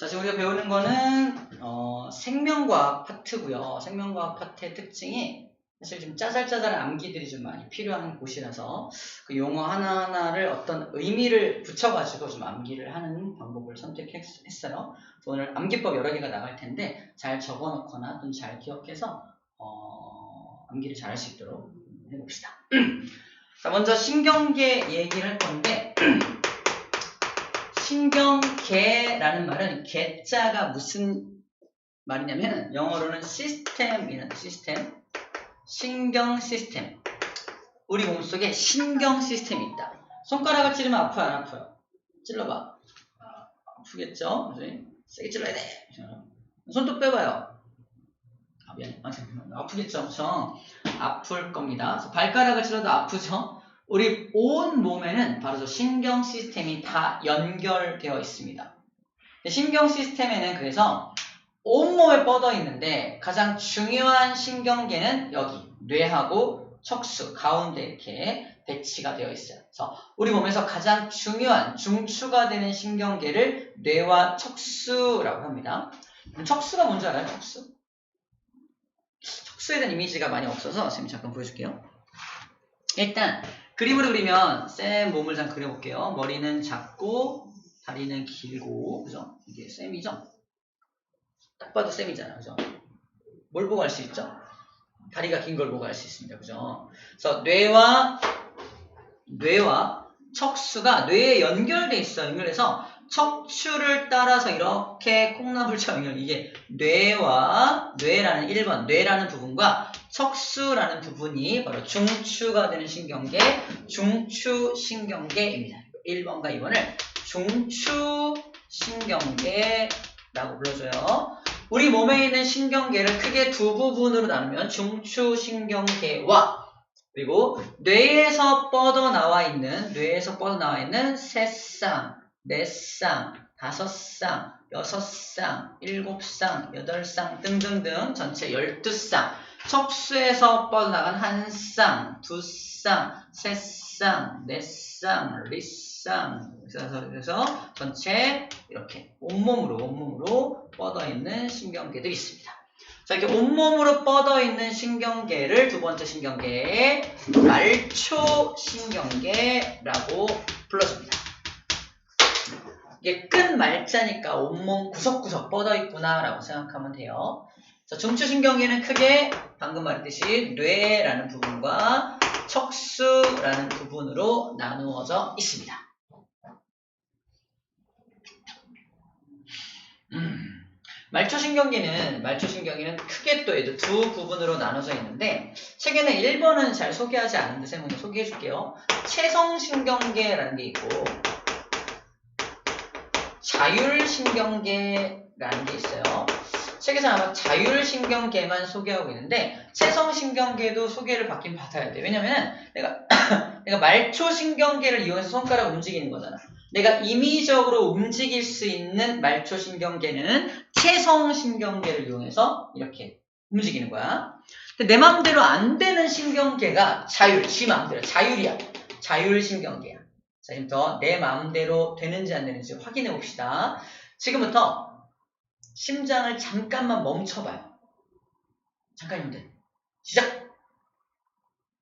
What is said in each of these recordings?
자, 지금 우리가 배우는 거는 생명과학 파트고요. 생명과학 파트의 특징이 사실 좀 짜잘짜잘한 암기들이 좀 많이 필요한 곳이라서 그 용어 하나하나를 어떤 의미를 붙여가지고 좀 암기를 하는 방법을 선택했어요. 오늘 암기법 여러 개가 나갈 텐데 잘 적어놓거나 또는 잘 기억해서 암기를 잘 할 수 있도록 해봅시다. 자, 먼저 신경계 얘기를 할 건데 신경계라는 말은 개자가 무슨 말이냐면 영어로는 시스템이라는 시스템, 신경 시스템. 우리 몸속에 신경 시스템이 있다. 손가락을 찌르면 아파요, 안 아파요? 찔러봐. 아프겠죠? 세게 찔러야 돼. 손톱 빼봐요. 미안해. 아프겠죠? 그렇죠? 아플 겁니다. 발가락을 찔러도 아프죠? 우리 온 몸에는 바로 저 신경 시스템이 다 연결되어 있습니다. 신경 시스템에는 그래서 온몸에 뻗어 있는데 가장 중요한 신경계는 여기 뇌하고 척수 가운데 이렇게 배치가 되어 있어요. 그래서 우리 몸에서 가장 중요한 중추가 되는 신경계를 뇌와 척수라고 합니다. 척수가 뭔지 알아요? 척수? 척수에 대한 이미지가 많이 없어서 지금 잠깐 보여줄게요. 일단 그림으로 그리면 쌤 몸을 잠깐 그려볼게요. 머리는 작고 다리는 길고 그죠? 이게 쌤이죠? 딱 봐도 쌤이잖아, 그죠? 뭘 보고 알 수 있죠? 다리가 긴 걸 보고 알 수 있습니다, 그죠? 그래서 뇌와 척수가 뇌에 연결돼 있어요. 연결해서 척추를 따라서 이렇게 콩나물처럼 연결. 이게 뇌라는 1번 뇌라는 부분과 척수라는 부분이 바로 중추가 되는 신경계, 중추신경계입니다. 1번과 2번을 중추신경계라고 불러줘요. 우리 몸에 있는 신경계를 크게 두 부분으로 나누면 중추신경계와 그리고 뇌에서 뻗어나와 있는 세쌍, 네쌍, 다섯쌍, 여섯쌍, 일곱쌍, 여덟쌍 등등등 전체 12쌍 척수에서 뻗어나간 한 쌍, 두 쌍, 세 쌍, 네 쌍, 리쌍 그래서 전체 이렇게 온몸으로 뻗어있는 신경계들이 있습니다. 자, 이렇게 온몸으로 뻗어있는 신경계를 두 번째 신경계에 말초신경계라고 불러줍니다. 이게 끝 말자니까 온몸 구석구석 뻗어있구나 라고 생각하면 돼요. 자, 중추신경계는 크게 방금 말했듯이 뇌라는 부분과 척수라는 부분으로 나누어져 있습니다. 말초신경계는 크게 또 얘도 두 부분으로 나눠져 있는데 책에는 1번은 잘 소개하지 않는데 쌤 오늘 소개해 줄게요. 채성신경계라는 게 있고 자율신경계라는 게 있어요. 책에서 아마 자율신경계만 소개하고 있는데 채성신경계도 소개를 받긴 받아야 돼. 왜냐면 내가 말초신경계를 이용해서 손가락 움직이는 거잖아. 내가 임의적으로 움직일 수 있는 말초신경계는 채성신경계를 이용해서 이렇게 움직이는 거야. 근데 내 마음대로 안 되는 신경계가 지 마음대로 자율이야. 자율신경계야. 자, 지금부터 내 마음대로 되는지 안 되는지 확인해 봅시다. 지금부터 심장을 잠깐만 멈춰봐요. 잠깐이면 돼. 시작!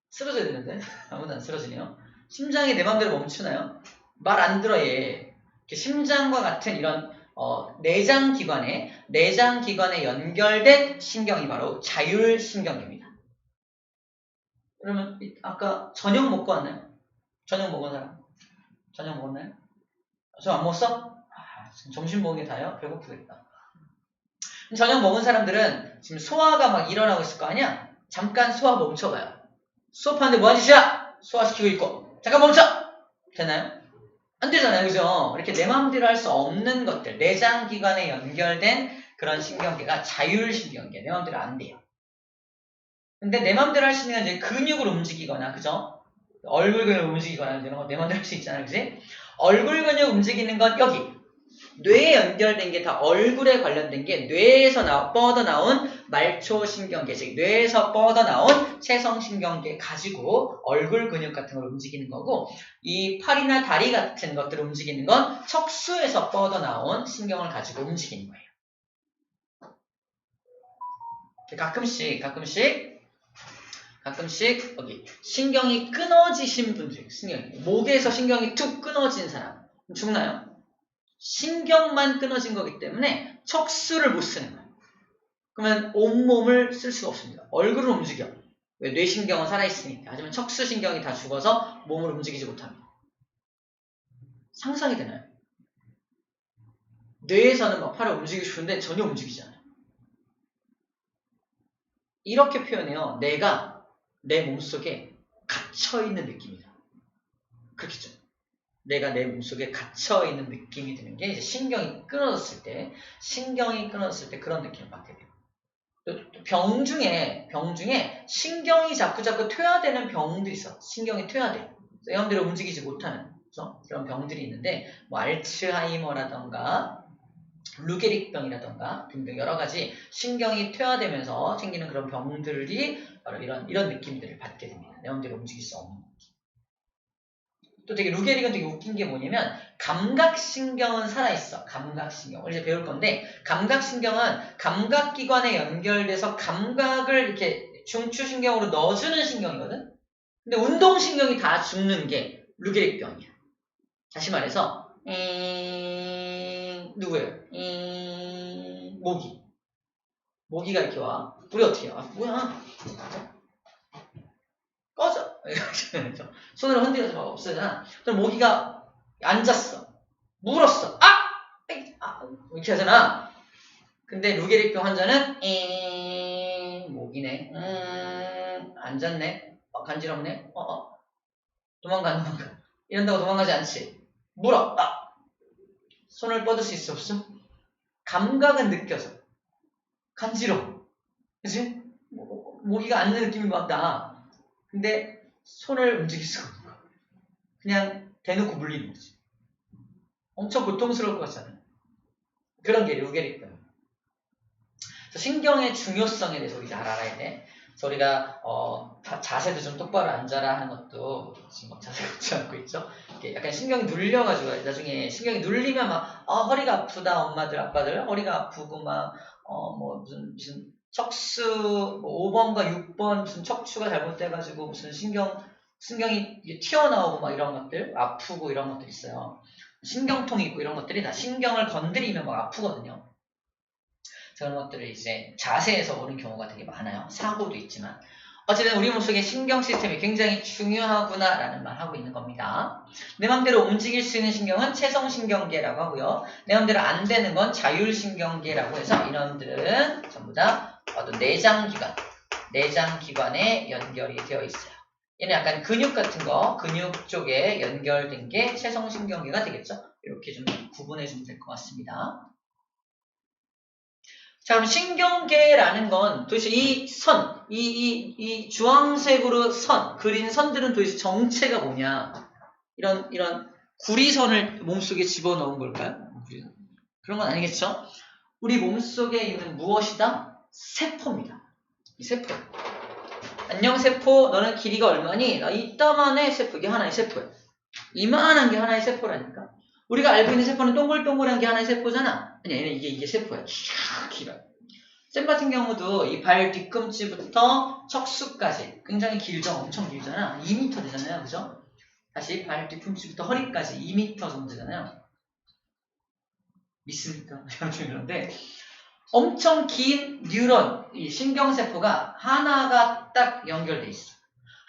쓰러져야 되는데? 아무도 안 쓰러지네요. 심장이 내 마음대로 멈추나요? 말 안 들어 얘. 심장과 같은 이런 내장기관에 연결된 신경이 바로 자율신경계입니다. 그러면 아까 저녁 먹고 왔나요? 저녁 먹은 사람? 저녁 먹었나요? 저 안 먹었어? 점심 먹은 게 다예요? 배고프겠다. 저녁 먹은 사람들은 지금 소화가 막 일어나고 있을 거 아니야? 잠깐 소화 멈춰봐요. 수업하는데 뭐하는 짓이야? 소화시키고 있고. 잠깐 멈춰! 되나요? 안 되잖아요. 그죠? 이렇게 내 마음대로 할 수 없는 것들, 내장기관에 연결된 그런 신경계가 자율신경계. 내 마음대로 안 돼요. 근데 내 마음대로 할 수 있는 건 이제 근육을 움직이거나, 그죠? 얼굴 근육 움직이거나 이런 거 내 마음대로 할 수 있잖아요. 그지? 얼굴 근육 움직이는 건 여기. 뇌에 연결된 게 다 얼굴에 관련된 게 뇌에서 뻗어나온 말초신경계, 즉 뇌에서 뻗어나온 체성신경계 가지고 얼굴 근육 같은 걸 움직이는 거고, 이 팔이나 다리 같은 것들을 움직이는 건 척수에서 뻗어나온 신경을 가지고 움직이는 거예요. 가끔씩 여기 신경이 끊어지신 분들, 목에서 신경이 툭 끊어진 사람 죽나요? 신경만 끊어진 거기 때문에 척수를 못 쓰는 거예요. 그러면 온몸을 쓸 수가 없습니다. 얼굴을 움직여. 왜? 뇌신경은 살아있으니까. 하지만 척수신경이 다 죽어서 몸을 움직이지 못합니다. 상상이 되나요? 뇌에서는 막 팔을 움직이고 싶은데 전혀 움직이지 않아요. 이렇게 표현해요. 내가 내 몸속에 갇혀있는 느낌이다. 그렇겠죠? 내가 내 몸속에 갇혀있는 느낌이 드는 게 이제 신경이 끊어졌을 때 그런 느낌을 받게 돼요. 또 병 중에 신경이 자꾸 퇴화되는 병들이 있어. 신경이 퇴화돼. 여러분들이 움직이지 못하는 그런 병들이 있는데, 뭐 알츠하이머라던가 루게릭병이라던가 등등 여러 가지 신경이 퇴화되면서 생기는 그런 병들이 바로 이런 느낌들을 받게 됩니다. 여러분들이 움직일 수 없는. 또 되게 루게릭은 되게 웃긴 게 뭐냐면, 감각신경은 살아있어. 감각신경을 이제 배울 건데, 감각신경은 감각기관에 연결돼서 감각을 이렇게 중추신경으로 넣어주는 신경이거든? 근데 운동신경이 다 죽는 게 루게릭병이야. 다시 말해서 누구예요? 모기가 이렇게 와. 우리 어떻게 해요? 뭐야? 꺼져. 손으로 흔들어서 막 없애잖아. 그럼 모기가 앉았어. 물었어. 이렇게 하잖아. 근데 루게릭병 환자는 모기네. 앉았네. 간지럽네. 도망가. 이런다고 도망가지 않지. 물어. 손을 뻗을 수 있어 없어? 감각은 느껴져. 간지러워. 그치? 모기가 앉는 느낌이 막 나. 근데 손을 움직일 수가 없는 거야. 그냥 대놓고 물리는 거지. 엄청 고통스러울 것 같잖아요. 그런 게 루게릭병. 신경의 중요성에 대해서 우리 잘 알아야 돼. 그래서 우리가 자세도 좀 똑바로 앉아라 하는 것도 지금 막 자세 갖지 않고 있죠. 약간 신경이 눌려가지고 나중에 신경이 눌리면 막 허리가 아프다, 엄마들 아빠들 허리가 아프고 막 무슨 척수 5번과 6번 무슨 척추가 잘못돼가지고 무슨 신경이 튀어나오고 막 이런 것들 아프고 이런 것들 있어요. 신경통이 있고 이런 것들이 다 신경을 건드리면 막 아프거든요. 그런 것들을 이제 자세에서 오는 경우가 되게 많아요. 사고도 있지만. 어쨌든 우리 몸속에 신경 시스템이 굉장히 중요하구나라는 말 하고 있는 겁니다. 내 맘대로 움직일 수 있는 신경은 체성신경계라고 하고요. 내 맘대로 안 되는 건 자율신경계라고 해서 이놈들은 전부 다 어떤 내장기관에 연결이 되어 있어요. 얘는 약간 근육 같은 거, 근육 쪽에 연결된 게 체성신경계가 되겠죠. 이렇게 좀 구분해주면 될 것 같습니다. 자, 그럼 신경계라는 건 도대체 이 주황색으로 그린 선들은 도대체 정체가 뭐냐? 이런 구리선을 몸속에 집어넣은 걸까요? 그런 건 아니겠죠? 우리 몸속에 있는 무엇이다? 세포입니다. 이 세포. 안녕 세포, 너는 길이가 얼마니? 나 이따만의 세포, 이게 하나의 세포야. 이만한 게 하나의 세포라니까. 우리가 알고 있는 세포는 동글동글한 게 하나의 세포잖아. 아니, 이게 세포야. 길어. 쌤 같은 경우도 이 발 뒤꿈치부터 척수까지 굉장히 길죠. 엄청 길잖아. 2m 되잖아요. 그죠? 다시 발 뒤꿈치부터 허리까지 2m 정도 되잖아요. 믿습니까? 그런데 엄청 긴 뉴런, 이 신경세포가 하나가 딱 연결돼 있어.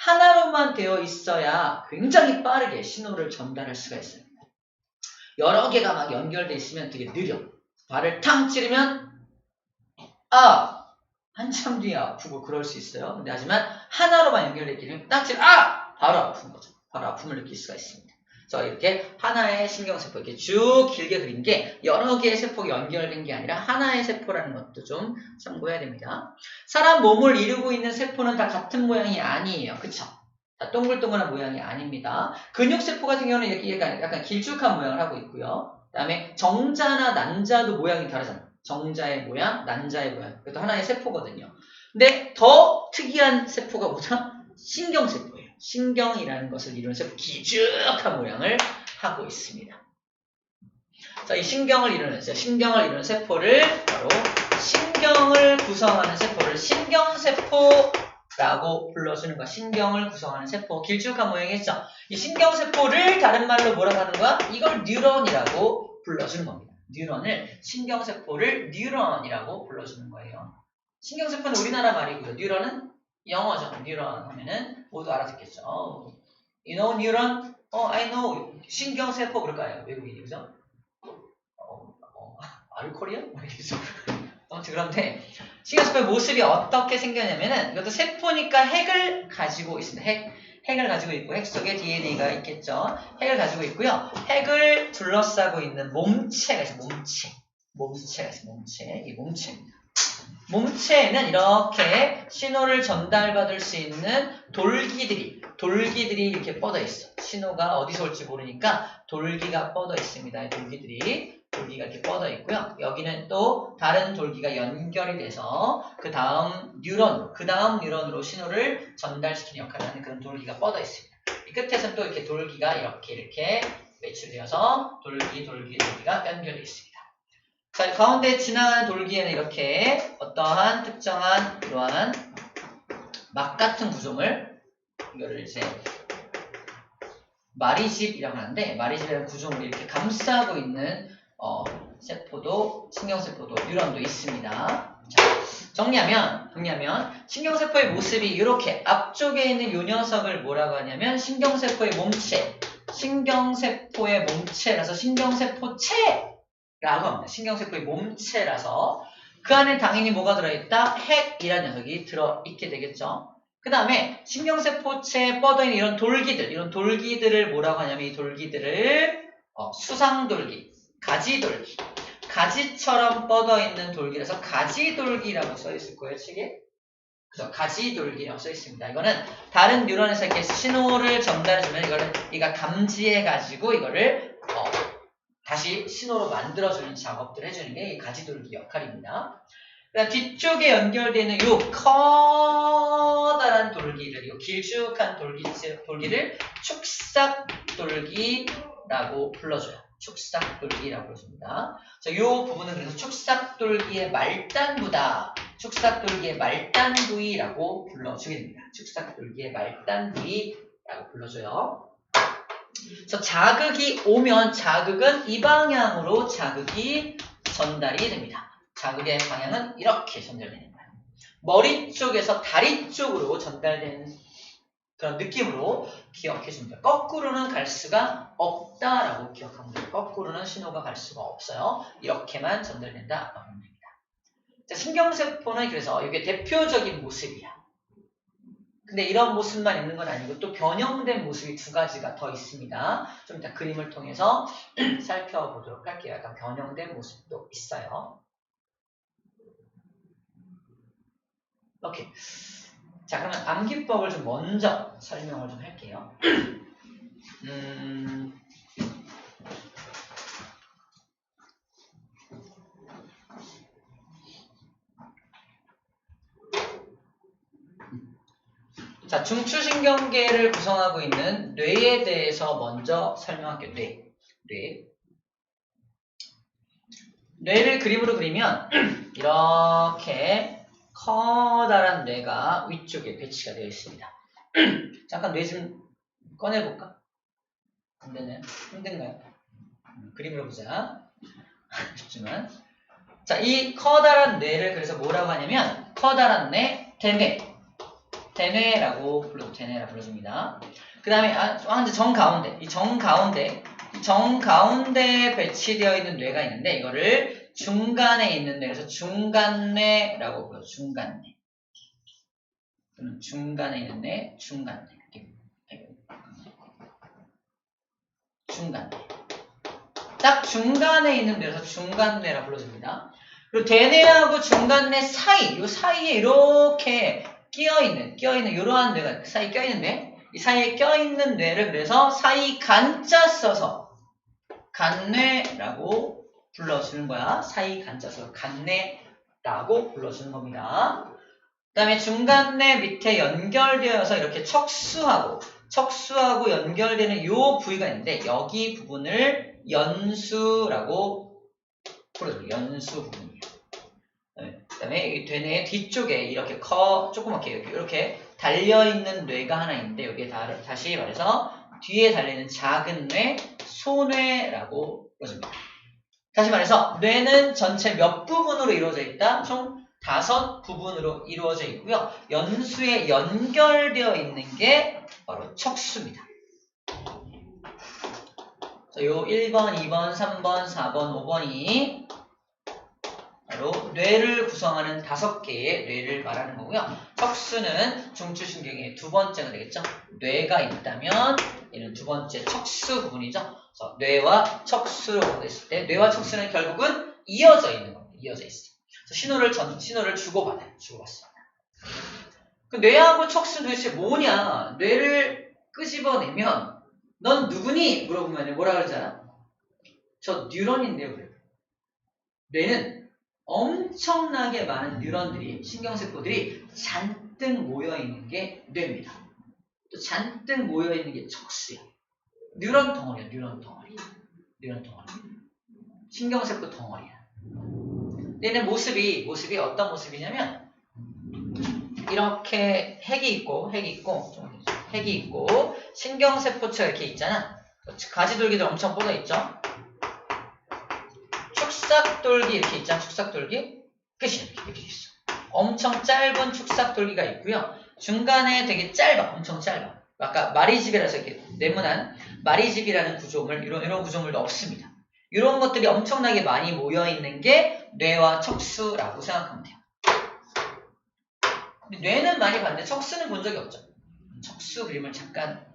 하나로만 되어 있어야 굉장히 빠르게 신호를 전달할 수가 있어요. 여러 개가 막 연결돼 있으면 되게 느려. 발을 탕 찌르면 한참 뒤에 아프고 그럴 수 있어요. 근데 하지만 하나로만 연결돼 있기 때문에 딱 찌르면 바로 아픈 거죠. 바로 아픔을 느낄 수가 있습니다. 그래서 이렇게 하나의 신경세포 이렇게 쭉 길게 그린 게 여러 개의 세포가 연결된 게 아니라 하나의 세포라는 것도 좀 참고해야 됩니다. 사람 몸을 이루고 있는 세포는 다 같은 모양이 아니에요. 그쵸? 다 동글동글한 모양이 아닙니다. 근육세포 같은 경우는 이렇게 약간 길쭉한 모양을 하고 있고요. 그 다음에 정자나 난자도 모양이 다르잖아. 정자의 모양, 난자의 모양. 그것도 하나의 세포거든요. 근데 더 특이한 세포가 뭐죠? 신경세포예요. 신경이라는 것을 이루는 세포, 길쭉한 모양을 하고 있습니다. 자, 이 신경을 이루는 세포를 바로 신경을 구성하는 세포를 신경세포라고 불러주는 거야. 신경을 구성하는 세포, 길쭉한 모양이겠죠? 이 신경세포를 다른 말로 뭐라고 하는 거야? 이걸 뉴런이라고 불러주는 겁니다. 뉴런을, 신경세포를 뉴런이라고 불러주는 거예요. 신경세포는 우리나라 말이고요. 뉴런은 영어죠. 뉴런 하면은 모두 알아듣겠죠. You know 뉴런? I know. 신경세포 그럴까요? 외국인이, 그죠? 알코리안? 아무튼 그런데 신경세포의 모습이 어떻게 생겼냐면은 이것도 세포니까 핵을 가지고 있습니다. 핵을 가지고 있고 핵 속에 DNA가 있겠죠. 핵을 가지고 있고요. 핵을 둘러싸고 있는 몸체가 있어요. 몸체가 있어요. 이 몸체입니다. 몸체에는 이렇게 신호를 전달받을 수 있는 돌기들이 이렇게 뻗어 있어. 신호가 어디서 올지 모르니까 돌기가 뻗어 있습니다. 돌기가 이렇게 뻗어 있고요. 여기는 또 다른 돌기가 연결이 돼서 그 다음 뉴런으로 신호를 전달시키는 역할을 하는 그런 돌기가 뻗어 있습니다. 이 끝에서는 또 이렇게 돌기가 이렇게 매출되어서 돌기가 연결되어 있습니다. 자, 가운데 지나가는 돌기에는 이렇게 어떠한 특정한 이러한 막 같은 구조물, 이거를 이제 마리집이라고 하는데, 마리집이라는 구조물이 이렇게 감싸고 있는 세포도, 신경세포도, 뉴런도 있습니다. 자, 정리하면 신경세포의 모습이 이렇게 앞쪽에 있는 이 녀석을 뭐라고 하냐면 신경세포의 몸체라서 신경세포체라고 합니다. 신경세포의 몸체라서 그 안에 당연히 뭐가 들어있다? 핵이라는 녀석이 들어있게 되겠죠. 그 다음에 신경세포체에 뻗어있는 이런 돌기들을 뭐라고 하냐면 이 돌기들을 수상돌기, 가지돌기, 가지처럼 뻗어있는 돌기라서 가지돌기라고 써있을 거예요, 책에. 그래서 가지돌기라고 써있습니다. 이거는 다른 뉴런에서 이렇게 신호를 전달해주면 이가 감지해가지고 이거를 다시 신호로 만들어주는 작업들을 해주는 게 이 가지돌기 역할입니다. 그다음 뒤쪽에 연결되어 있는 이 커다란 돌기를, 이 길쭉한 돌기를 축삭돌기라고 불러줘요. 축삭돌기라고 불러줍니다. 자, 이 부분은 그래서 축삭돌기의 말단부다. 축삭돌기의 말단 부위라고 불러주게 됩니다. 축삭돌기의 말단 부위라고 불러줘요. 그래서 자극이 오면 자극은 이 방향으로 자극이 전달이 됩니다. 자극의 방향은 이렇게 전달되는 거예요. 머리 쪽에서 다리 쪽으로 전달되는 그런 느낌으로 기억해줍니다. 거꾸로는 갈 수가 없다라고 기억하면 돼요. 거꾸로는 신호가 갈 수가 없어요. 이렇게만 전달된다. 하면 됩니다. 자, 신경세포는 그래서 이게 대표적인 모습이야. 근데 이런 모습만 있는 건 아니고 또 변형된 모습이 두 가지가 더 있습니다. 좀 이따 그림을 통해서 살펴보도록 할게요. 약간 변형된 모습도 있어요. 오케이. 자, 그러면 암기법을 좀 먼저 설명을 좀 할게요. 자, 중추신경계를 구성하고 있는 뇌에 대해서 먼저 설명할게요. 뇌를 그림으로 그리면 이렇게 커다란 뇌가 위쪽에 배치가 되어 있습니다. 잠깐 뇌 좀 꺼내볼까? 안 되네. 힘든가요? 그림으로 보자. 쉽지만. 자, 이 커다란 뇌를 그래서 뭐라고 하냐면 커다란 뇌, 대뇌라고 불러줍니다. 그 다음에 이제 정가운데 배치되어 있는 뇌가 있는데 이거를 중간에 있는 뇌, 그래서 중간뇌라고 불러요. 중간에 있는 뇌, 중간뇌. 딱 중간에 있는 뇌에서 중간뇌라고 불러줍니다. 그리고 대뇌하고 중간뇌 사이, 이 사이에 이렇게 끼어있는 이러한 뇌가 사이에 껴있는 뇌, 이 사이에 껴있는 뇌를 그래서 사이간자 써서 간뇌라고 불러주는 거야. 사이 간자서 간뇌라고 불러주는 겁니다. 그 다음에 중간뇌 밑에 연결되어서 이렇게 척수하고 연결되는 요 부위가 있는데 여기 부분을 연수라고 불러줘요. 연수 부분이에요. 그 다음에 이 뇌 뒤쪽에 이렇게 조그맣게 이렇게 달려있는 뇌가 하나 있는데 여기에 다시 말해서 뒤에 달려있는 작은 뇌, 소뇌라고 불러줍니다. 다시 말해서 뇌는 전체 몇 부분으로 이루어져 있다? 총 5부분으로 이루어져 있고요. 연수에 연결되어 있는 게 바로 척수입니다. 요 1번, 2번, 3번, 4번, 5번이 바로 뇌를 구성하는 5개의 뇌를 말하는 거고요. 척수는 중추신경의 두 번째가 되겠죠. 뇌가 있다면 얘는 두 번째 척수 부분이죠. 그래서 뇌와 척수로 했을 때 뇌와 척수는 결국은 이어져 있는 겁니다. 이어져 있어요. 그래서 신호를 주고받아요. 주고받습니다. 그 뇌하고 척수는 도대체 뭐냐? 뇌를 끄집어내면 넌 누구니? 물어보면 뭐라 그러잖아? 저 뉴런인데요. 그래요. 뇌는 엄청나게 많은 뉴런들이, 신경세포들이 잔뜩 모여있는 게 뇌입니다. 또 잔뜩 모여있는 게 척수야. 뉴런 덩어리야, 뉴런 덩어리. 신경세포 덩어리야. 얘는 모습이 어떤 모습이냐면, 이렇게 핵이 있고, 신경세포처럼 이렇게 있잖아. 가지돌기들 엄청 뻗어있죠? 축삭돌기 이렇게 있잖아. 축삭돌기 끝이야. 이렇게 있어. 엄청 짧은 축삭돌기가 있고요. 중간에 되게 짧아. 엄청 짧아. 아까 마리집이라서 이렇게 네모난 마리집이라는 구조물, 이런 구조물도 없습니다. 이런 것들이 엄청나게 많이 모여있는 게 뇌와 척수라고 생각하면 돼요. 근데 뇌는 많이 봤는데 척수는 본 적이 없죠. 척수 그림을 잠깐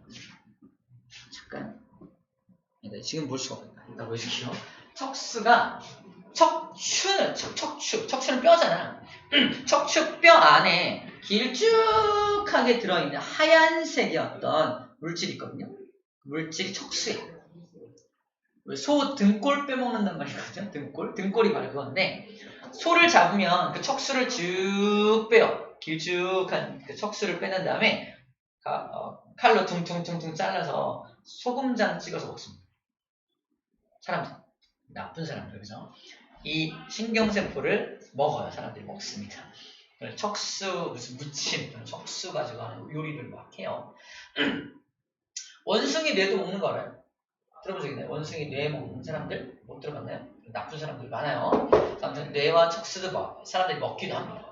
지금 볼 수가 없다. 이따 보여줄게요. 척추는 뼈잖아. 척추뼈 안에 길쭉하게 들어있는 하얀색의 어떤 물질이 있거든요. 물질이 척수예요. 소 등골 빼먹는단 말이거든요. 등골이 바로 그건데, 소를 잡으면 그 척수를 쭉 빼요. 길쭉한 그 척수를 빼는 다음에 칼로 퉁퉁퉁퉁 잘라서 소금장 찍어서 먹습니다. 사람들, 나쁜 사람들. 그래서 이 신경세포를 먹어요. 사람들이 먹습니다. 척수, 무슨 무침, 척수 가지고 하는 요리를 막 해요. 원숭이 뇌도 먹는 거 알아요? 들어본 적 있나요? 원숭이 뇌 먹는 사람들? 못 들어봤나요? 나쁜 사람들 많아요. 아무튼 뇌와 척수도 사람들이 먹기도 합니다.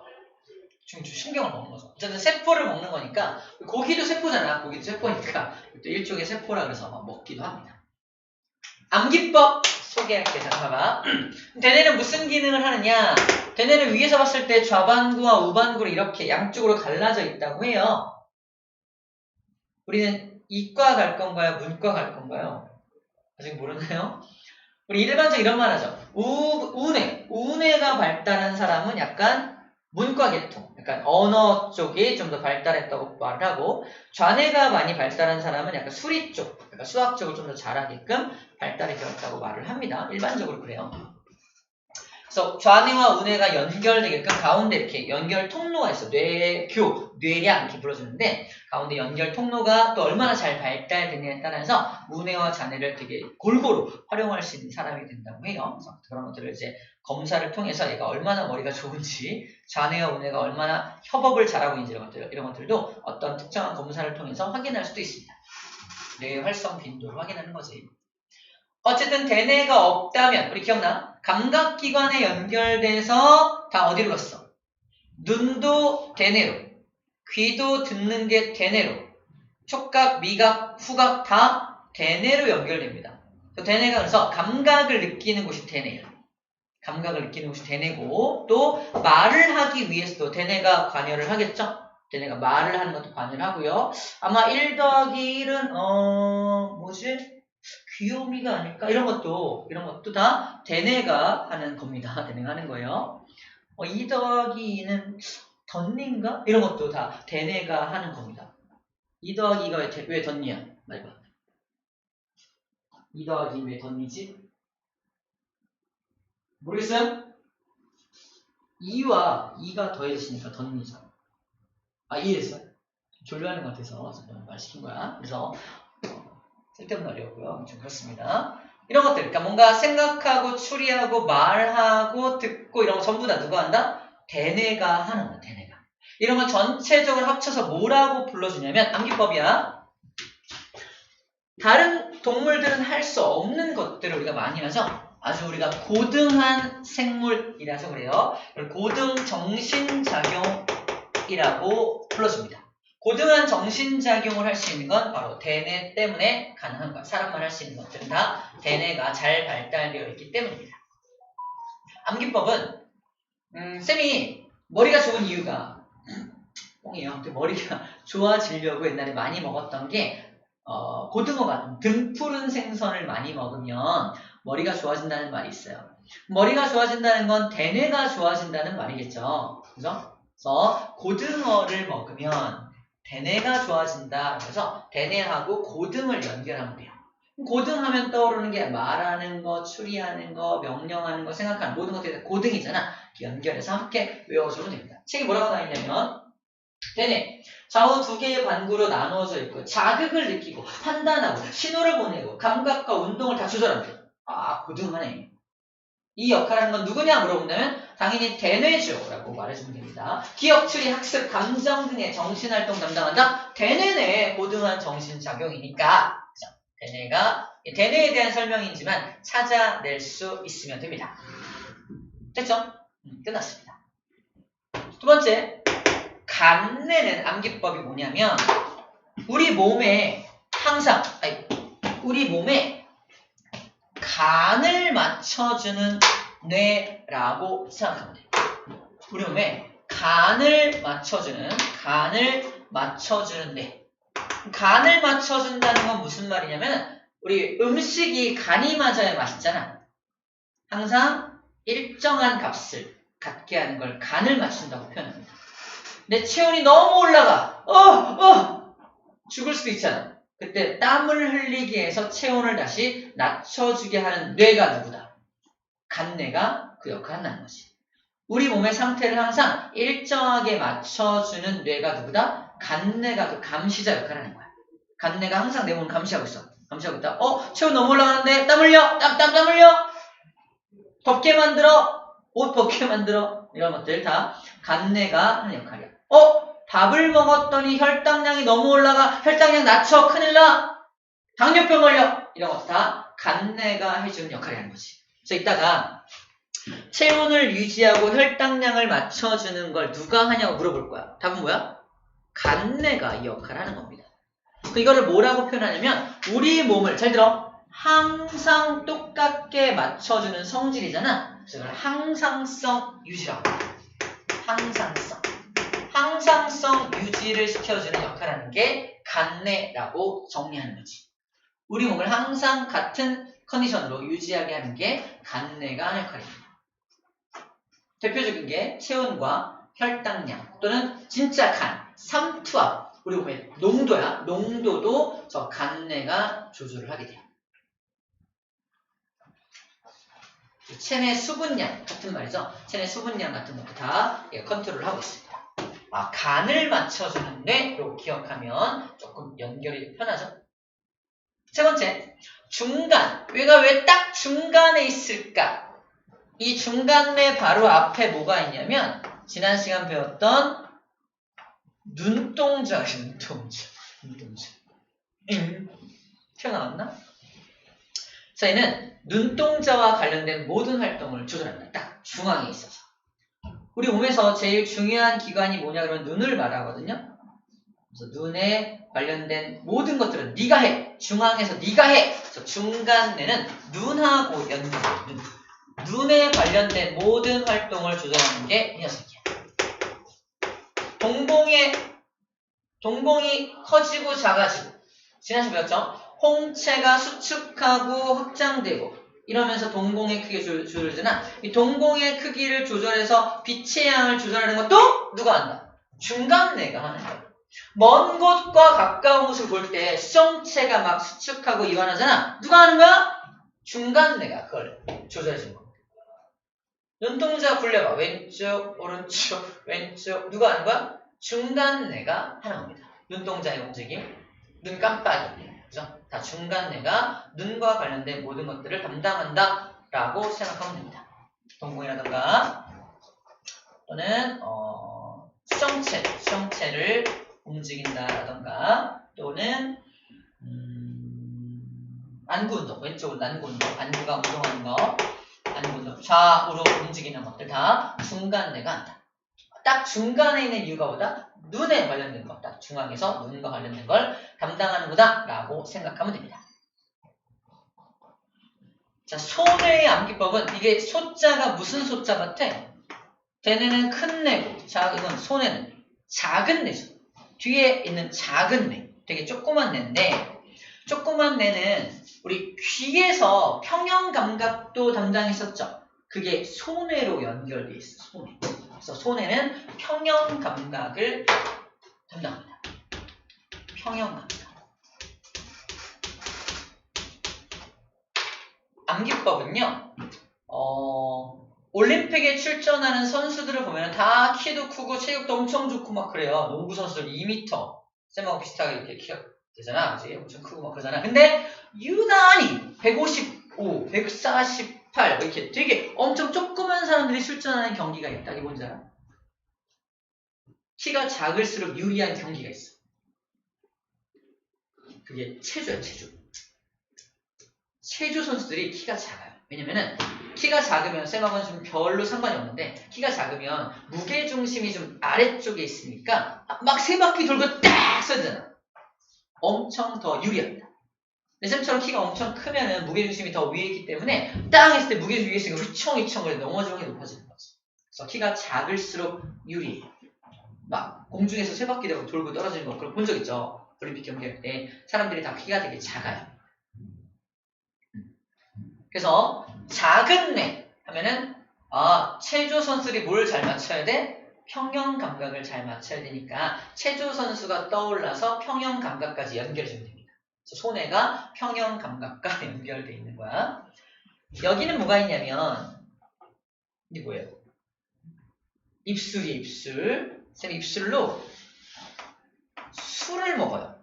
신경을 먹는 거죠. 어쨌든 세포를 먹는 거니까, 고기도 세포잖아. 고기도 세포니까 또 일종의 세포라 그래서 먹기도 합니다. 암기법 소개할게. 자, 봐봐. 대뇌는 무슨 기능을 하느냐? 대뇌는 위에서 봤을 때 좌반구와 우반구로 이렇게 양쪽으로 갈라져 있다고 해요. 우리는 이과 갈 건가요? 문과 갈 건가요? 아직 모르나요? 우리 일반적으로 이런 말 하죠. 우뇌가 발달한 사람은 약간 문과 계통, 약간 언어 쪽이 좀 더 발달했다고 말을 하고, 좌뇌가 많이 발달한 사람은 약간 수리 쪽, 그러니까 수학 쪽을 좀 더 잘하게끔 발달이 되었다고 말을 합니다. 일반적으로 그래요. 그래서 좌뇌와 우뇌가 연결되게끔 가운데 이렇게 연결 통로가 있어. 뇌량 이렇게 불러주는데, 가운데 연결 통로가 또 얼마나 잘 발달되느냐에 따라서 우뇌와 좌뇌를 되게 골고루 활용할 수 있는 사람이 된다고 해요. 그래서 그런 것들을 이제 검사를 통해서 얘가 얼마나 머리가 좋은지, 좌뇌와 우뇌가 얼마나 협업을 잘하고 있는지 이런 것들도 어떤 특정한 검사를 통해서 확인할 수도 있습니다. 뇌의 활성 빈도를 확인하는 거지. 어쨌든 대뇌가 없다면, 우리 기억나? 감각기관에 연결돼서 다 어디로 갔어? 눈도 대뇌로, 귀도 듣는 게 대뇌로, 촉각, 미각, 후각 다 대뇌로 연결됩니다. 대뇌가 그래서 감각을 느끼는 곳이 대뇌예요. 감각을 느끼는 곳이 대뇌고, 또 말을 하기 위해서도 대뇌가 관여를 하겠죠? 대뇌가 말을 하는 것도 관여를 하고요. 아마 1 더하기 1은 귀요미가 아닐까? 이런 것도 다 대뇌가 하는 겁니다. 대뇌가 하는 거예요. 2 더하기 2는 덧니인가? 이런 것도 다 대뇌가 하는 겁니다. 2 더하기 2가 왜 덧니야? 말해봐. 2 더하기 2왜 덧니지? 모르겠어요? 2와 2가 더해지니까 덧니죠. 아, 이해했어요? 졸려하는 것 같아서 말 시킨 거야. 그래서 쓸데없는 어려웠고요. 좀 그렇습니다. 이런 것들, 그러니까 뭔가 생각하고 추리하고 말하고 듣고 이런 거 전부 다 누가 한다? 대뇌가 하는 거야. 대뇌가. 이런 거 전체적으로 합쳐서 뭐라고 불러주냐면 암기법이야. 다른 동물들은 할 수 없는 것들을 우리가 많이 하죠. 아주 우리가 고등한 생물이라서 그래요. 고등 정신작용이라고 불러줍니다. 고등한 정신작용을 할 수 있는 건 바로 대뇌 때문에 가능한 거야. 사람만 할 수 있는 것들은 다 대뇌가 잘 발달되어 있기 때문입니다. 암기법은 쌤이 머리가 좋은 이유가 뻥이에요. 머리가 좋아지려고 옛날에 많이 먹었던 게 고등어가 등푸른 생선을 많이 먹으면 머리가 좋아진다는 말이 있어요. 머리가 좋아진다는 건 대뇌가 좋아진다는 말이겠죠. 그죠? 그래서 고등어를 먹으면 대뇌가 좋아진다. 그래서 대뇌하고 고등을 연결하면 돼요. 고등하면 떠오르는 게 말하는 거, 추리하는 거, 명령하는 거, 생각하는 모든 것들이 고등이잖아. 연결해서 함께 외워주면 됩니다. 책이 뭐라고 나와있냐면 대뇌, 좌우 두 개의 반구로 나누어져 있고 자극을 느끼고 판단하고 신호를 보내고 감각과 운동을 다 조절합니다. 아, 고등하네. 이 역할을 하는 건 누구냐 물어본다면 당연히 대뇌죠 라고 말해주면 됩니다. 기억, 추리, 학습, 감정 등의 정신활동 담당한다? 대뇌의 고등한 정신작용이니까 대뇌에 대한 설명이지만 찾아낼 수 있으면 됩니다. 됐죠? 끝났습니다. 두 번째, 간내는 암기법이 뭐냐면 우리 몸에 간을 맞춰주는 뇌라고 생각하면 돼요. 우리 몸에 간을 맞춰주는 뇌. 간을 맞춰준다는 건 무슨 말이냐면 우리 음식이 간이 맞아야 맛있잖아. 항상 일정한 값을 갖게 하는 걸 간을 맞춘다고 표현합니다. 내 체온이 너무 올라가. 죽을 수도 있잖아. 그때 땀을 흘리게 해서 체온을 다시 낮춰주게 하는 뇌가 누구다? 간뇌가 그 역할을 한다는 거지. 우리 몸의 상태를 항상 일정하게 맞춰주는 뇌가 누구다? 간뇌가 그 감시자 역할을 하는 거야. 간뇌가 항상 내 몸을 감시하고 있어. 감시하고 있다. 체온 너무 올라가는데 땀 흘려. 땀 흘려. 덥게 만들어. 옷 벗게 만들어. 이런 것들 다 간뇌가 하는 역할이야. 밥을 먹었더니 혈당량이 너무 올라가. 혈당량 낮춰. 큰일 나. 당뇨병 걸려. 이런 것도 다 간뇌가 해주는 역할을 하는 거지. 그래서 이따가 체온을 유지하고 혈당량을 맞춰주는 걸 누가 하냐고 물어볼 거야. 답은 뭐야? 간뇌가 이 역할을 하는 겁니다. 이거를 뭐라고 표현하냐면 우리 몸을 잘 들어. 항상 똑같게 맞춰주는 성질이잖아. 그래서 이걸 항상성 유지라고 합니다. 항상성 유지를 시켜주는 역할을 하는 게 간뇌라고 정리하는 거지. 우리 몸을 항상 같은 컨디션으로 유지하게 하는 게 간뇌가 하는 역할입니다. 대표적인 게 체온과 혈당량 또는 진짜 간, 삼투압, 우리 몸의 농도야. 농도도 저 간뇌가 조절을 하게 돼요. 체내 수분량 같은 말이죠. 체내 수분량 같은 것도 다 컨트롤을 하고 있습니다. 간을 맞춰주는 뇌로 기억하면 조금 연결이 편하죠. 세 번째, 중간. 뇌가 왜 딱 중간에 있을까? 이 중간뇌 바로 앞에 뭐가 있냐면 지난 시간 배웠던 눈동자. 튀어나왔나? 저희는 눈동자와 관련된 모든 활동을 조절합니다. 딱 중앙에 있어서. 우리 몸에서 제일 중요한 기관이 뭐냐 그러면 눈을 말하거든요. 그래서 눈에 관련된 모든 것들은 네가 해. 중앙에서 네가 해. 그래서 중간뇌는 눈하고 연결해요. 눈에 관련된 모든 활동을 조절하는 게 이 녀석이야. 동공이 커지고 작아지고 지난 시간에 배웠죠? 홍채가 수축하고 확장되고 이러면서 동공의 크기를 조절하잖아. 이 동공의 크기를 조절해서 빛의 양을 조절하는 것도 누가 한다? 중간뇌가 하는 거야. 먼 곳과 가까운 곳을 볼 때 수정체가 막 수축하고 이완하잖아. 누가 하는 거야? 중간내가 그걸 조절해주는 거야. 눈동자 굴려봐. 왼쪽, 오른쪽, 왼쪽. 누가 하는 거야? 중간내가 하는 겁니다. 눈동자의 움직임, 눈 깜빡이. 그죠? 다 중간내가 눈과 관련된 모든 것들을 담당한다 라고 생각하면 됩니다. 동공이라든가 또는 수정체를 움직인다라던가 또는 안구운동, 왼쪽은 안구운동, 안구가 운동하는 거, 안구운동, 좌우로 움직이는 것들 다 중간내가 한다. 딱 중간에 있는 이유가 뭐다? 눈에 관련된 것, 딱 중앙에서 눈과 관련된 걸 담당하는 거다 라고 생각하면 됩니다. 자, 소뇌의 암기법은 이게 소자가 무슨 소자 같아? 대뇌는 큰 뇌고, 자, 이건 소뇌는 작은 뇌죠. 뒤에 있는 작은 뇌, 되게 조그만 뇌인데, 조그만 뇌는 우리 귀에서 평형 감각도 담당했었죠. 그게 소뇌로 연결돼 있어. 소뇌. 그래서 소뇌는 평형 감각을 담당합니다. 평형 감각. 암기법은요. 올림픽에 출전하는 선수들을 보면 다 키도 크고 체격도 엄청 좋고 막 그래요. 농구 선수들 2m 쌤하고 비슷하게 이렇게 키가 되잖아. 그치? 엄청 크고 막 그러잖아. 근데 유난히 155, 148 이렇게 되게 엄청 조그만 사람들이 출전하는 경기가 있다. 이게 뭔지 알아? 키가 작을수록 유리한 경기가 있어. 그게 체조야, 체조. 체조 선수들이 키가 작아요. 왜냐면은 키가 작으면 쌤하고는 좀 별로 상관이 없는데 키가 작으면 무게중심이 좀 아래쪽에 있으니까 막 세 바퀴 돌고 딱 써야 되잖아. 엄청 더 유리합니다. 근데 쌤처럼 키가 엄청 크면은 무게중심이 더 위에 있기 때문에 딱 했을 때 무게중심이 위에 있으니까 휘청휘청 거려 넘어질 확률이 높아지는 거지. 그래서 키가 작을수록 유리해요. 막 공중에서 세 바퀴 돌고 떨어지는 거 그런 본 적 있죠? 올림픽 경기할 때 사람들이 다 키가 되게 작아요. 그래서 작은 뇌 하면은 체조 선수들이 뭘 잘 맞춰야 돼? 평형 감각을 잘 맞춰야 되니까 체조 선수가 떠올라서 평형 감각까지 연결해주면 됩니다. 그래서 소뇌가 평형 감각과 연결되어 있는 거야. 여기는 뭐가 있냐면 이게 뭐예요? 입술이에요. 입술. 쌤 입술로 술을 먹어요.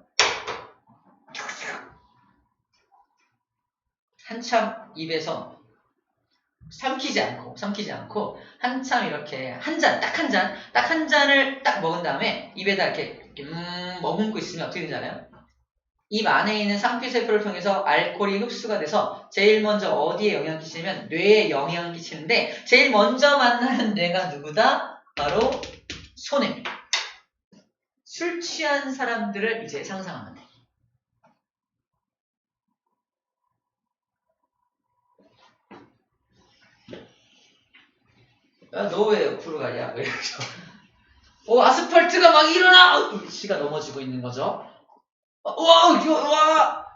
한참 입에서 삼키지 않고 한참 이렇게 한 잔을 딱 먹은 다음에 입에다 이렇게 머금고 있으면 어떻게 되잖아요? 입 안에 있는 상피세포를 통해서 알코올이 흡수가 돼서 제일 먼저 어디에 영향을 끼치냐면 뇌에 영향을 끼치는데 제일 먼저 만나는 뇌가 누구다? 바로 소뇌입니다. 술 취한 사람들을 이제 상상하면 돼. 너 왜 옆으로 가냐? 이러죠. 아스팔트가 막 일어나! 씨가 넘어지고 있는 거죠. 와!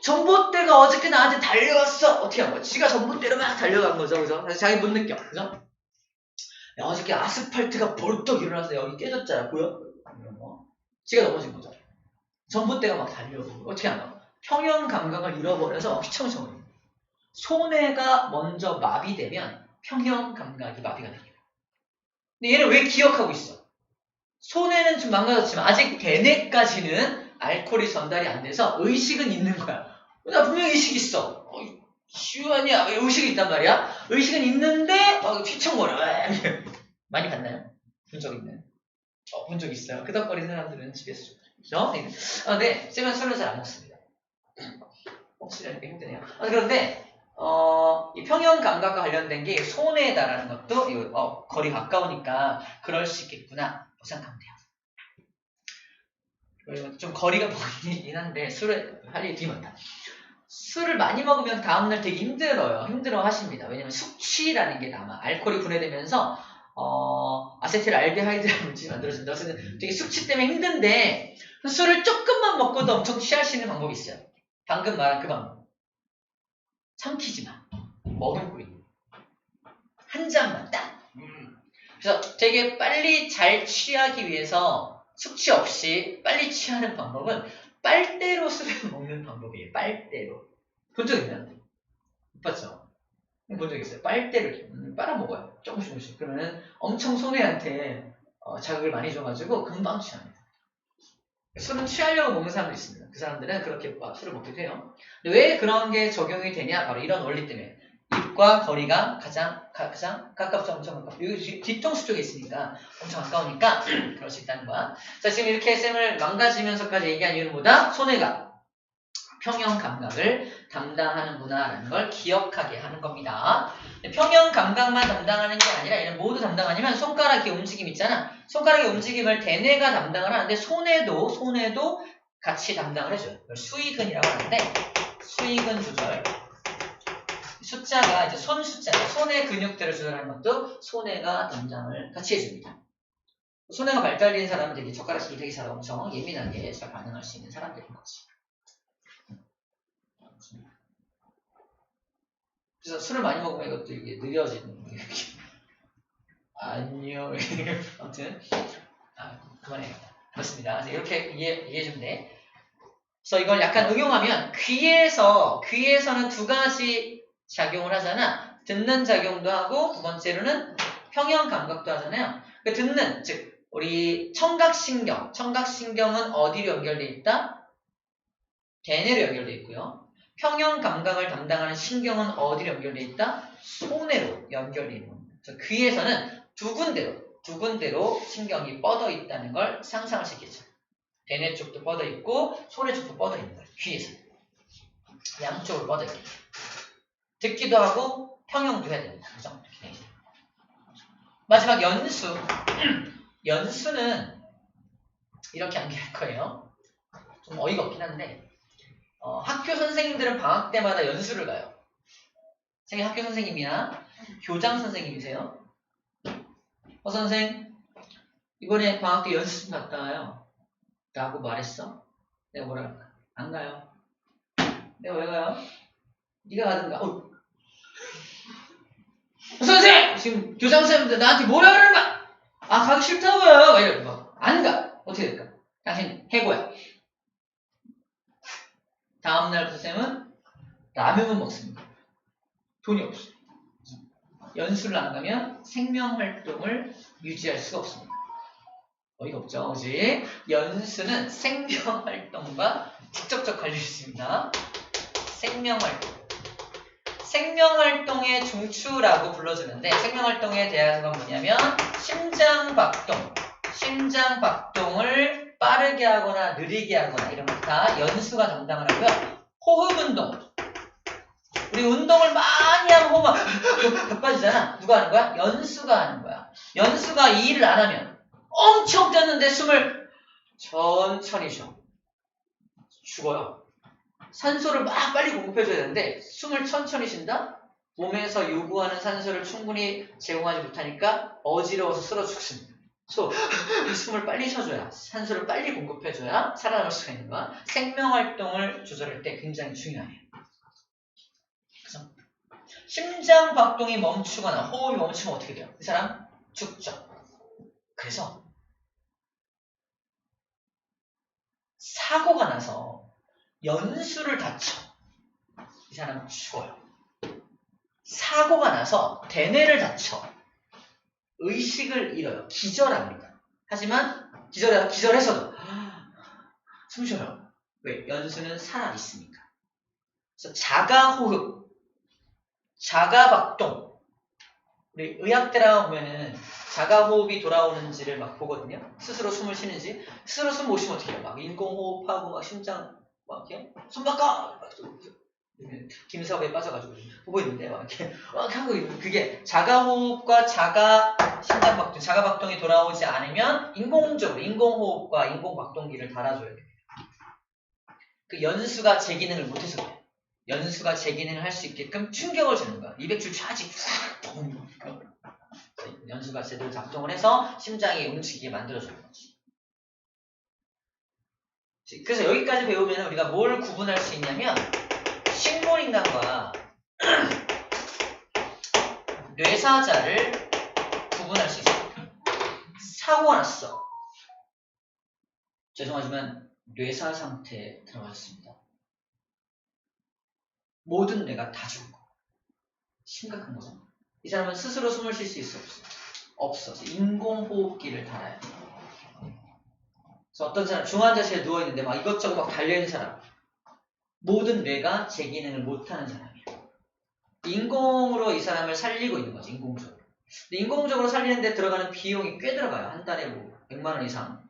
전봇대가 어저께 나한테 달려왔어! 어떻게 한 거야? 지가 전봇대로 막 달려간 거죠, 그죠? 그래서 자기 못 느껴, 그죠? 야, 어저께 아스팔트가 벌떡 일어나서 여기 깨졌잖아, 보여? 이런 거. 지가 넘어진 거죠. 전봇대가 막 달려오고, 어떻게 하나? 평형 감각을 잃어버려서 휘청휘청. 소뇌가 먼저 마비되면 평형 감각이 마비가 됩니다. 근데 얘는 왜 기억하고 있어? 소뇌는 좀 망가졌지만 아직 대뇌까지는 알코올이 전달이 안 돼서 의식은 있는 거야. 나 분명히 의식이 있어. 아니야. 의식이 있단 말이야. 의식은 있는데 휘청거려. 많이 봤나요? 본 적 있나요? 본 적 있어요. 끄덕거리는 사람들은 집에서 좀 그죠? 네. 쌤은 술을 잘 안 먹습니다. 먹으려니까 힘드네요. 그런데 이 평형 감각과 관련된 게 소뇌다라는 것도 거리 가까우니까 그럴 수 있겠구나 생각하면 돼요. 그리고 좀 거리가 멀긴 한데 술을 할 일이 되게 많다. 술을 많이 먹으면 다음날 되게 힘들어 하십니다. 왜냐면 숙취라는 게 남아. 알코올이 분해되면서 아세틸알데하이드라는 물질이 만들어진다. 그래서 되게 숙취 때문에 힘든데 술을 조금만 먹고도 엄청 취할 수 있는 방법이 있어요. 방금 말한 그 방법. 삼키지 마. 머금고 있는. 한 잔만 딱. 그래서 되게 빨리 잘 취하기 위해서 숙취 없이 빨리 취하는 방법은 빨대로 술을 먹는 방법이에요. 빨대로. 본 적 있나요? 못 봤죠? 본 적 있어요. 빨대를 빨아먹어요. 조금씩. 그러면 엄청 소뇌한테 자극을 많이 줘가지고 금방 취합니다. 술은 취하려고 먹는 사람도 있습니다. 그 사람들은 그렇게 술을 먹기도 해요. 왜 그런 게 적용이 되냐? 바로 이런 원리 때문에. 입과 거리가 가장 가깝죠. 엄청 가깝죠. 여기 뒤통수 쪽에 있으니까 엄청 가까우니까 그럴 수 있다는 거야. 자, 지금 이렇게 쌤을 망가지면서까지 얘기한 이유는 뭐다? 손해가 평형 감각을 담당하는구나라는 걸 기억하게 하는 겁니다. 평형 감각만 담당하는 게 아니라 얘는 모두 담당하냐면 손가락의 움직임 있잖아. 손가락의 움직임을 대뇌가 담당을 하는데 손해도 같이 담당을 해줘요. 수익은이라고 하는데 수익은 조절. 숫자가 이제 손 숫자예요. 손의 근육들을 조절하는 것도 손해가 담당을 같이 해줍니다. 손해가 발달된 사람은 되게 젓가락질이 되게 잘 엄청 예민하게 잘 반응할 수 있는 사람들인 거지. 그래서 술을 많이 먹으면 이것도 이게 느려지는 거예요. 안녕. 아무튼 그만해야겠다. 그렇습니다. 이렇게 이해해주면 돼. 그래서 이걸 약간 응용하면 귀에서는 두 가지 작용을 하잖아. 듣는 작용도 하고 두 번째로는 평형 감각도 하잖아요. 그 듣는 즉 우리 청각신경은 어디로 연결돼 있다? 대뇌로 연결돼 있고요. 평형 감각을 담당하는 신경은 어디로 연결돼 있다? 손해로 연결돼 있는 겁니다. 그래서 귀에서는 두 군데로 신경이 뻗어 있다는 걸 상상할 수 있겠죠. 대뇌 쪽도 뻗어 있고 손해 쪽도 뻗어 있는 거예요. 귀에서 양쪽으로 뻗어 있겠죠. 듣기도 하고 평형도 해야 됩니다. 그죠? 마지막 연수. 연수는 이렇게 암기할 거예요. 좀 어이가 없긴 한데 학교 선생님들은 방학 때마다 연수를 가요. 선생님 학교 선생님이나 교장 선생님이세요? 선생 이번에 방학 때 연수 좀 갔다 와요. 라고 말했어? 내가 뭐라 할까? 안 가요. 내가 왜 가요? 네가 가든가. 선생! 지금 교장 선생님들 나한테 뭐라 그러는 거야? 가기 싫다고요. 막 이러고 막 안 가. 어떻게 될까? 당신 해고야. 다음날부터 쌤은 라면만 먹습니다. 돈이 없어. 연수를 안 가면 생명활동을 유지할 수가 없습니다. 어이가 없죠, 그지? 연수는 생명활동과 직접적 관련이 있습니다. 생명활동의 중추라고 불러주는데 생명활동에 대한 건 뭐냐면 심장박동을 빠르게 하거나 느리게 하거나 이런 거 다 연수가 담당을 하고요. 호흡운동. 우리 운동을 많이 하면 호흡이 바빠지잖아. 누가 하는 거야? 연수가 하는 거야. 연수가 이 일을 안 하면 엄청 뛰었는데 숨을 천천히 쉬어. 죽어요. 산소를 막 빨리 공급해줘야 되는데 숨을 천천히 쉰다? 몸에서 요구하는 산소를 충분히 제공하지 못하니까 어지러워서 쓰러 죽습니다. 숨을 빨리 쉬어줘야 산소를 빨리 공급해줘야 살아남을 수가 있는 거야. 생명활동을 조절할 때 굉장히 중요해요. 그래서 심장박동이 멈추거나 호흡이 멈추면 어떻게 돼요? 그 사람 죽죠. 그래서 사고가 나서 연수를 다쳐. 이 사람은 죽어요. 사고가 나서 대뇌를 다쳐. 의식을 잃어요. 기절합니다. 하지만 기절해서도 숨 쉬어요. 왜? 연수는 살아있으니까. 그래서 자가호흡, 자가박동. 우리 의학대라 보면은 자가호흡이 돌아오는지를 막 보거든요. 스스로 숨을 쉬는지. 스스로 숨 못 쉬면 어떻게 해요? 막 인공호흡하고 막 심장 막 이렇게 숨 바꿔! 김사업에 빠져가지고 보고 있는데 막 이렇게 하고 있는 그게 자가호흡과 심장박동, 자가박동이 돌아오지 않으면 인공적으로 인공호흡과 인공박동기를 달아줘야 됩니다. 그 연수가 제 기능을 못해서 그래요. 연수가 제 기능을 할 수 있게끔 충격을 주는 거야. 200줄 쫙 연수가 제대로 작동을 해서 심장이 움직이게 만들어주는 거지. 그래서 여기까지 배우면 우리가 뭘 구분할 수 있냐면 식물인간과 뇌사자를 구분할 수 있어요. 사고가 났어. 죄송하지만 뇌사 상태에 들어갔습니다. 모든 뇌가 다 죽은 거. 심각한 거죠. 이 사람은 스스로 숨을 쉴 수 있어 없어. 없어. 인공호흡기를 달아야 돼. 그래서 어떤 사람 중환자실에 누워있는데 막 이것저것 막 달려있는 사람, 모든 뇌가 제 기능을 못하는 사람이에요. 인공으로 이 사람을 살리고 있는 거지. 인공적으로. 근데 인공적으로 살리는데 들어가는 비용이 꽤 들어가요. 한 달에 뭐 100만 원 이상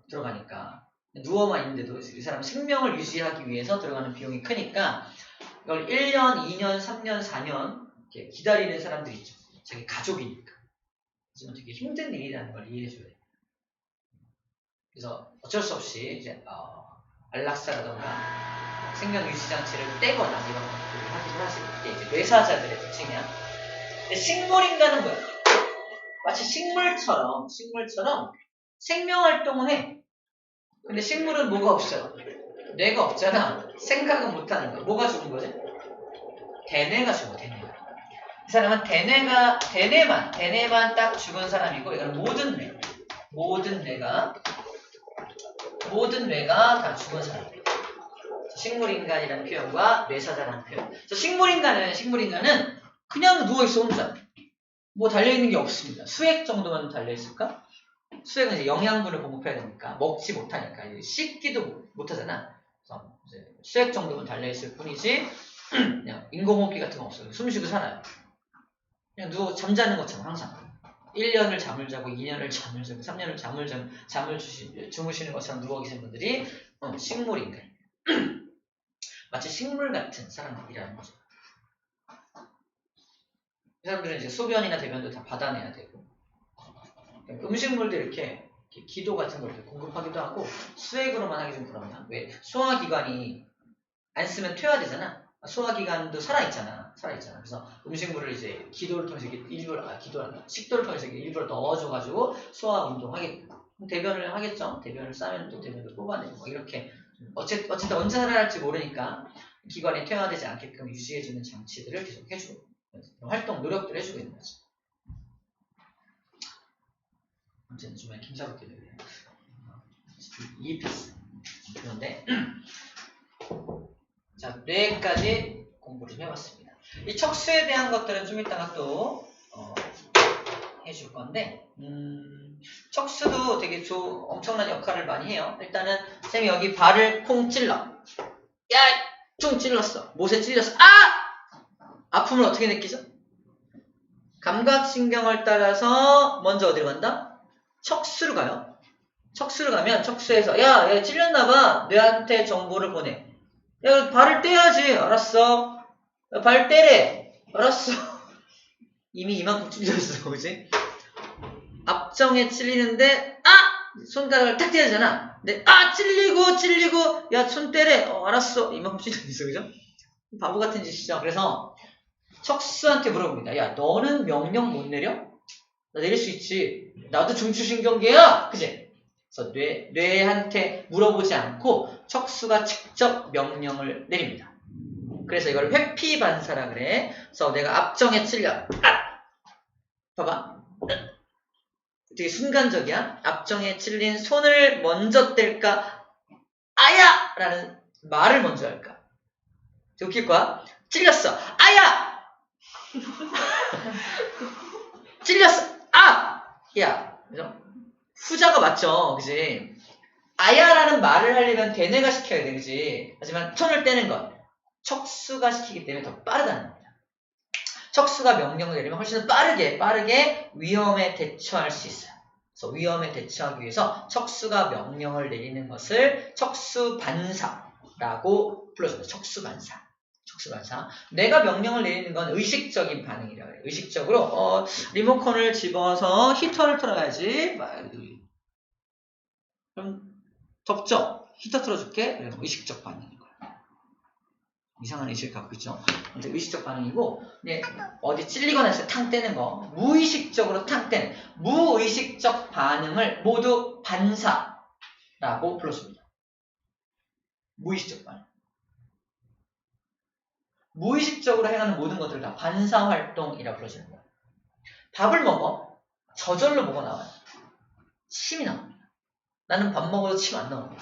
들어가니까. 누워만 있는데도 이 사람 생명을 유지하기 위해서 들어가는 비용이 크니까 이걸 1년, 2년, 3년, 4년 이렇게 기다리는 사람들이 있죠. 자기 가족이니까. 하지만 되게 힘든 일이라는 걸 이해해줘야 돼요. 그래서 어쩔 수 없이 이제 안락사라던가 생명 유지 장치를 떼거나 이런 것들을 하기도 하시고, 이게 이제 뇌사자들의 특징이야. 근데 식물인간은 뭐야? 마치 식물처럼 생명 활동을 해. 근데 식물은 뭐가 없어요? 뇌가 없잖아. 생각은 못하는 거야. 뭐가 죽은 거지? 대뇌가 죽어. 대뇌가. 이 사람은 대뇌만 딱 죽은 사람이고, 이건 모든 뇌가 다 죽은 사람이에요. 식물인간이라는 표현과 뇌사자라는 표현. 식물인간은 그냥 누워있어, 혼자. 뭐 달려있는 게 없습니다. 수액 정도만 달려있을까? 수액은 이제 영양분을 공급해야 되니까, 먹지 못하니까, 씻기도 못하잖아. 그래서 이제 수액 정도만 달려있을 뿐이지, 그냥 인공호흡기 같은 거 없어요. 숨쉬고 살아요. 그냥 누워 잠자는 것처럼 항상. 1년을 잠을 자고 2년을 잠을 자고 3년을 잠을 주무시는 것처럼 누워 계신 분들이 식물인간. 마치 식물 같은 사람들이라는 거죠. 이 사람들은 이제 소변이나 대변도 다 받아내야 되고, 음식물도 이렇게 기도 같은 걸 이렇게 공급하기도 하고, 수액으로만 하기 좀 그러면, 왜 소화기관이 안 쓰면 퇴화되잖아. 소화기관도 살아있잖아. 그래서 음식물을 이제 기도를 통해서 식도를 통해서 일부러 넣어줘가지고 소화 운동하겠고, 대변을 하겠죠. 대변을 싸면 또 대변도 뽑아내고, 뭐 이렇게. 어쨌든 언제 살아날지 모르니까 기관이 퇴화되지 않게끔 유지해주는 장치들을 계속 해주고, 활동, 노력들을 해주고 있는 거죠. 아무튼 요즘에 김사부끼리 이입했어. 그런데 자, 뇌까지 공부를 좀 해봤습니다. 이 척수에 대한 것들은 좀 이따가 또 해줄 건데, 척수도 되게 엄청난 역할을 많이 해요. 일단은 쌤이 여기 발을 콩 찔러. 야! 퉁 찔렀어. 못에 찔렸어. 아픔을 어떻게 느끼죠? 감각신경을 따라서 먼저 어디로 간다? 척수로 가요. 척수로 가면 척수에서 야 찔렸나봐. 뇌한테 정보를 보내. 야 발을 떼야지. 알았어. 야, 발 떼래. 알았어. 이미 이만큼 찔렸어. 그지? 앞정에 찔리는데 손가락을 탁 떼야 되잖아. 근데 찔리고 야 손 떼래. 알았어. 이만큼 찔렸어. 그죠? 바보 같은 짓이죠. 그래서 척수한테 물어봅니다. 야 너는 명령 못 내려? 나 내릴 수 있지. 나도 중추신경계야. 그치? 그래서 뇌한테 물어보지 않고 척수가 직접 명령을 내립니다. 그래서 이걸 회피반사라 그래. 그래서 내가 앞정에 찔려. 봐봐. 되게 순간적이야. 앞정에 찔린 손을 먼저 뗄까? 아야! 라는 말을 먼저 할까? 웃길 거야. 찔렸어. 아야! 찔렸어. 야! 그죠? 후자가 맞죠. 그지? 아야라는 말을 하려면 대뇌가 시켜야 돼. 그지? 하지만 손을 떼는 건 척수가 시키기 때문에 더 빠르다는 겁니다. 척수가 명령을 내리면 훨씬 더 빠르게 위험에 대처할 수 있어요. 그래서 위험에 대처하기 위해서 척수가 명령을 내리는 것을 척수반사라고 불러줍니다. 척수반사. 내가 명령을 내리는 건 의식적인 반응이라고 해요. 의식적으로 리모컨을 집어서 히터를 틀어야지. 그럼 덥죠? 히터 틀어줄게. 의식적 반응인 거야. 이상한 의식을 갖고 있죠. 근데 의식적 반응이고, 어디 찔리거나 해서 탕 떼는 거, 무의식적으로 탕 떼는 무의식적 반응을 모두 반사라고 불러줍니다. 무의식적 반응. 무의식적으로 행하는 모든 것들을 다 반사활동이라고 불러주는 거예요. 밥을 먹어. 저절로 뭐가 나와요? 침이 나옵니다. 나는 밥 먹어도 침 안 나온다.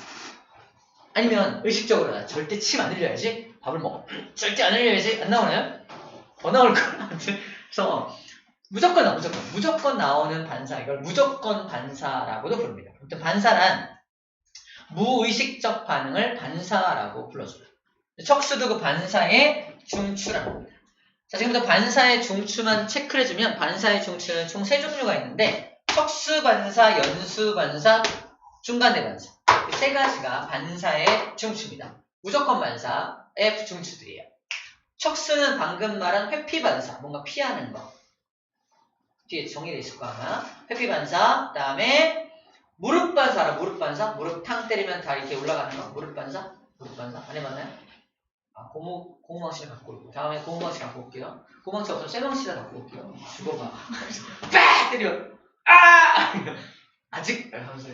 아니면 의식적으로 나 절대 침 안 흘려야지. 밥을 먹어. 절대 안 흘려야지. 안 나오나요? 더 나올 거야. 그래서 무조건 나오는 반사. 이걸 무조건 반사라고도 부릅니다. 아무튼 반사란 무의식적 반응을 반사라고 불러줘요. 척수도 그 반사의 중추랍니다. 자, 지금부터 반사의 중추만 체크를 해주면 반사의 중추는 총 3종류가 있는데 척수 반사, 연수 반사, 중간대 반사 이 3가지가 반사의 중추입니다. 무조건 반사의 중추들이에요. 척수는 방금 말한 회피 반사, 뭔가 피하는 거. 뒤에 정리되어 있을 거 아마. 회피 반사, 그 다음에 무릎 반사 알아? 무릎 반사? 무릎 탕 때리면 다 이렇게 올라가는 거. 무릎 반사? 무릎 반사? 안 해봤나요? 아, 고무망치를 갖고 올게요. 다음에 고무망치 갖고 올게요. 고무망치 없으면 쇠망치를 갖고 올게요. 죽어봐. 빡! 때려. 아! 아직? 하면서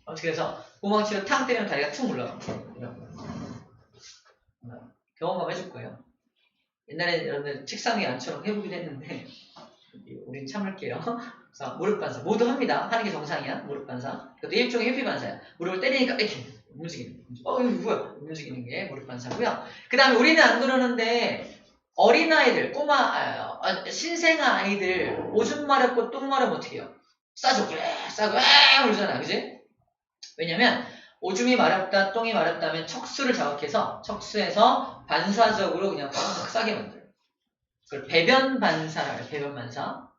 어떻게 해서 고무망치로 탕 때리면 다리가 툭 올라갑니다. 경험감 해줄 거예요. 옛날에 여러분들 책상 위에 앉혀서 해보기도 했는데 우린 참을게요. 자, 무릎 반사. 모두 합니다. 하는 게 정상이야. 무릎 반사. 그것도 일종의 회피 반사야. 무릎을 때리니까 이렇게 움직이는. 이거 뭐야? 움직이는 게 무릎 반사고요. 그 다음에 우리는 안 그러는데 어린아이들, 신생아 아이들 오줌 마렵고 똥 마렵면 어떻게 해요? 싸죠. 그래, 싸고 그러잖아. 그지? 왜냐면 오줌이 마렵다, 똥이 마렵다면 척수를 자극해서 척수에서 반사적으로 그냥 확 싸게 만들어요. 그걸 배변 반사라 해요. 배변 반사.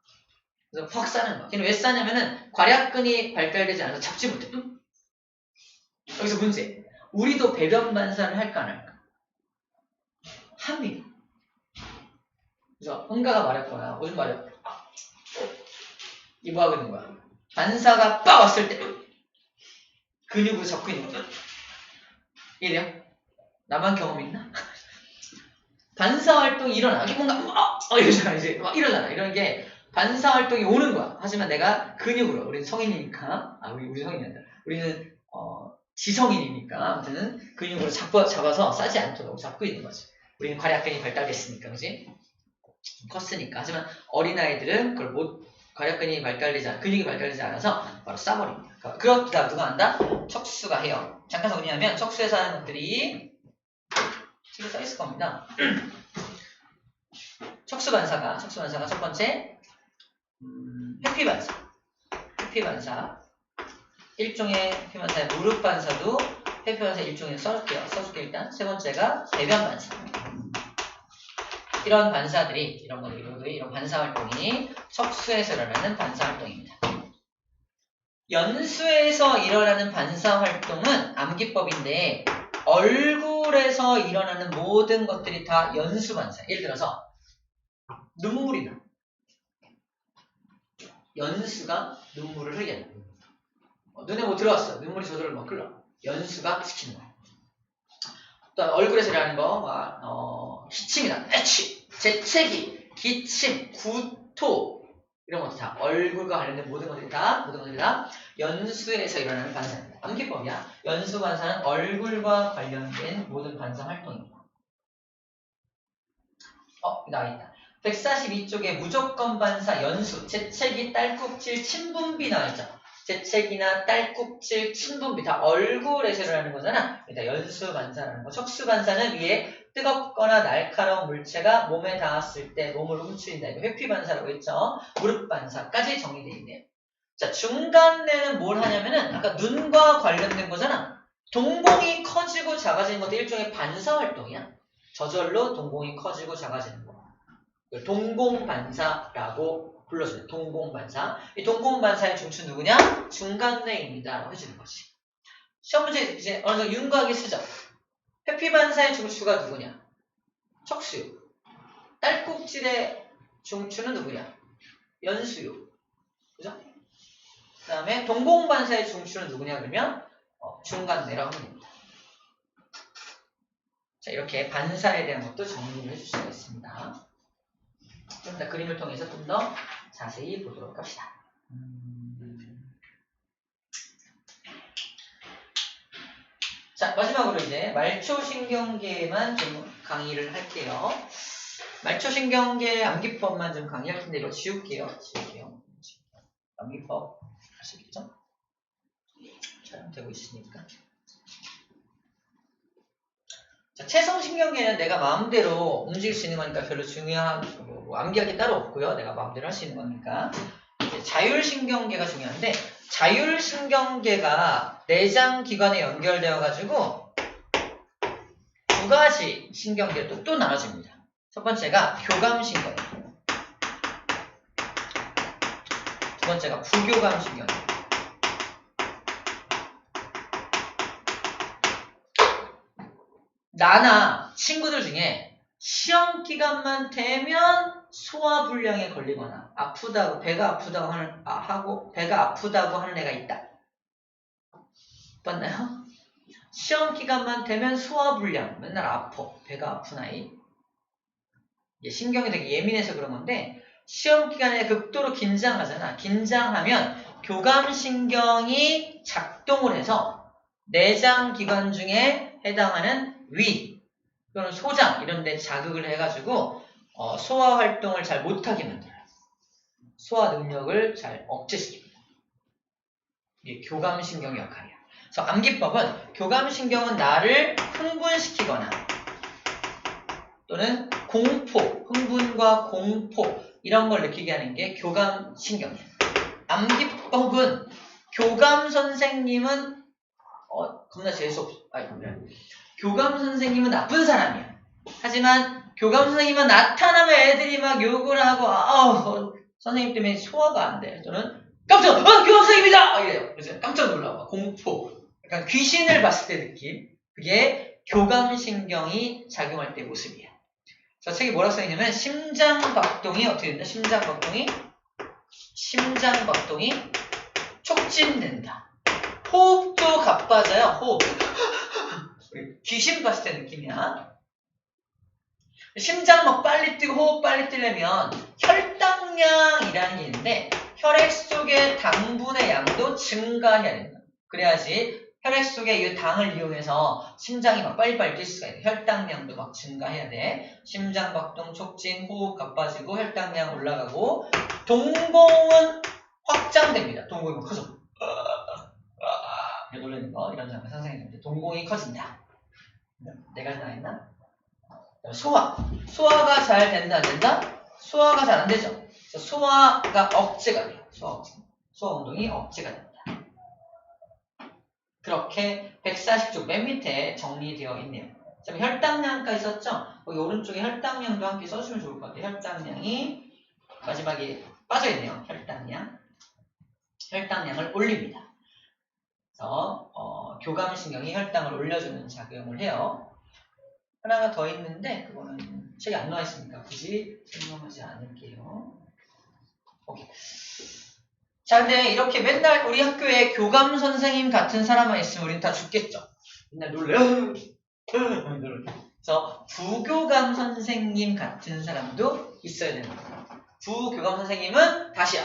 그래서 확 싸는 거. 걔는 왜 싸냐면은 괄약근이 발달되지 않아서 잡지 못해. 여기서 문제. 우리도 배변 반사를 할까 안 할까? 합니다. 그래서 응가가 마렵거나 오줌 마렵. 이 뭐 하고 있는 거야? 반사가 빡 왔을 때 근육으로 잡고 있는 거야. 이래요? 나만 경험 있나? 반사 활동이 일어나. 이게 뭔가 이러잖아. 이제 막 이러잖아. 이런 게 반사 활동이 오는 거야. 하지만 내가 근육으로, 우리는 성인이니까, 우리 성인이 아니라, 우리는 지성인이니까, 아무튼 근육으로 잡아서 싸지 않도록 잡고 있는 거지. 우리는 괄약근이 발달됐으니까, 그지? 좀 컸으니까. 하지만 어린아이들은 그걸 괄약근이 근육이 발달되지 않아서 바로 싸버립니다. 그렇다 누가 한다? 척수가 해요. 잠깐 정리하면 척수에서 하는 것들이 책에 써 있을 겁니다. 척수 반사가 첫 번째 회피 반사. 일종의 회피 반사의 무릎 반사도 회피 반사 일종의 써줄게요. 일단 세 번째가 배변 반사. 이런 반사들이 이런 반사 활동이 척수에서 일어나는 반사 활동입니다. 연수에서 일어나는 반사 활동은 암기법인데 얼굴에서 일어나는 모든 것들이 다 연수 반사. 예를 들어서 눈물이 나. 연수가 눈물을 흘려. 눈에 뭐 들어왔어. 눈물이 저절로 막 흘러. 연수가 시키는 거야. 또 얼굴에서 일어나는 거, 기침이다. 애취, 재채기, 기침, 구토 이런 것들 다 얼굴과 관련된 모든 것들이 다 연수에서 일어나는 반사입니다. 암기법이야. 연수 반사는 얼굴과 관련된 모든 반사 활동입니다. 나와있다. 142쪽에 무조건 반사 연수, 재채기, 딸꾹질, 침분비 나와있죠. 재채기나 딸꾹질, 침분비 다 얼굴에서 일어나는 거잖아. 그러니까 연수 반사라는 거. 척수 반사는 위에 뜨겁거나 날카로운 물체가 몸에 닿았을 때 몸을 훔친다. 이거 회피 반사라고 했죠. 무릎 반사까지 정리되어 있네요. 자, 중간대는 뭘 하냐면은 아까 눈과 관련된 거잖아. 동공이 커지고 작아지는 것도 일종의 반사 활동이야. 저절로 동공이 커지고 작아지는 거. 동공반사라고 불러줘요. 동공반사. 이 동공반사의 중추 누구냐? 중간뇌입니다. 라고 해주는 거지. 시험 문제 이제 어느 정도 윤곽이 쓰죠. 회피반사의 중추가 누구냐? 척수요. 딸꾹질의 중추는 누구냐? 연수요. 그죠? 그 다음에 동공반사의 중추는 누구냐? 그러면 중간뇌라고 하면 됩니다. 자, 이렇게 반사에 대한 것도 정리를 해줄 수가 있습니다. 좀 더 그림을 통해서 좀 더 자세히 보도록 합시다. 자, 마지막으로 이제 말초신경계만 좀 강의를 할게요. 말초신경계 암기법만 좀 강의할 텐데 이거 지울게요. 암기법 아시겠죠? 촬영 되고 있으니까. 자, 체성신경계는 내가 마음대로 움직일 수 있는 거니까 별로 중요한, 뭐 암기할 게 따로 없고요. 내가 마음대로 할 수 있는 거니까. 자율신경계가 중요한데, 자율신경계가 내장기관에 연결되어가지고 두 가지 신경계로 또 나눠집니다. 첫 번째가 교감신경계, 두 번째가 부교감신경계. 나나 친구들 중에 시험 기간만 되면 소화불량에 걸리거나 아프다고 배가 아프다고 하는 애가 있다. 봤나요? 시험 기간만 되면 소화불량, 맨날 아파, 배가 아픈 아이. 신경이 되게 예민해서 그런 건데 시험 기간에 극도로 긴장하잖아. 긴장하면 교감신경이 작동을 해서 내장기관 중에 해당하는 위 또는 소장 이런 데 자극을 해가지고 소화 활동을 잘 못하게 만들어요. 소화 능력을 잘 억제시킵니다. 이게 교감신경의 역할이야. 그래서 암기법은 교감신경은 나를 흥분시키거나 또는 공포, 흥분과 공포 이런 걸 느끼게 하는 게 교감신경이에요. 암기법은 교감 선생님은 겁나 재수없어. 교감 선생님은 나쁜 사람이야. 하지만 교감 선생님은 나타나면 애들이 막 욕을 하고 선생님 때문에 소화가 안 돼. 저는 깜짝 교감 선생님이다! 이래요. 그래서 깜짝 놀라고 공포. 약간 귀신을 봤을 때 느낌. 그게 교감신경이 작용할 때 모습이야. 저 책에 뭐라고 써있냐면 심장박동이 어떻게 된다? 심장박동이 촉진된다. 호흡도 가빠져요. 호흡. 귀신 봤을 때 느낌이야. 심장 막 빨리 뛰고 호흡 빨리 뛰려면 혈당량이라는 게 있는데 혈액 속의 당분의 양도 증가해야 된다. 그래야지 혈액 속에 이 당을 이용해서 심장이 막 빨리빨리 뛸 수가 있대. 혈당량도 막 증가해야 돼. 심장박동 촉진, 호흡 가빠지고 혈당량 올라가고 동공은 확장됩니다. 동공이 막 커져. 놀라는 거 이런 장면 상상이 됩니다. 동공이 커진다. 내가 다 했나? 소화가 잘 된다 안 된다? 소화가 잘 안 되죠. 그래서 소화가 억제가 돼요. 소화 운동이 억제가 됩니다. 그렇게 140쪽 맨 밑에 정리되어 있네요. 자, 혈당량까지 썼죠? 거기 오른쪽에 혈당량도 함께 써주면 좋을 것 같아요. 혈당량이 마지막에 빠져있네요. 혈당량을 올립니다. 그래서 교감신경이 혈당을 올려주는 작용을 해요. 하나가 더 있는데 그거는 책에 안 나와 있으니까 굳이 설명하지 않을게요. 오케이. 자, 근데 이렇게 맨날 우리 학교에 교감 선생님 같은 사람만 있으면 우린 다 죽겠죠. 맨날 놀래요. 그래서 부교감 선생님 같은 사람도 있어야 되는 거예요. 부교감 선생님은 다시